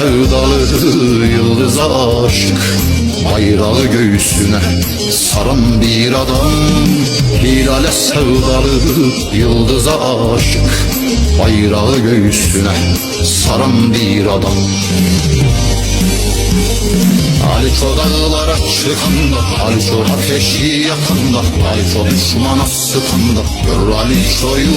sevdalı yıldıza aşık, bayrağı göğsüne saran bir adam. Hilale sevdalı yıldıza aşık, bayrağı göğsüne saran bir adam. Haliço dağlara çıkanda, Haliço ateşi yakanda, Haliço düşmana sıkanda, gör Haliço'yu.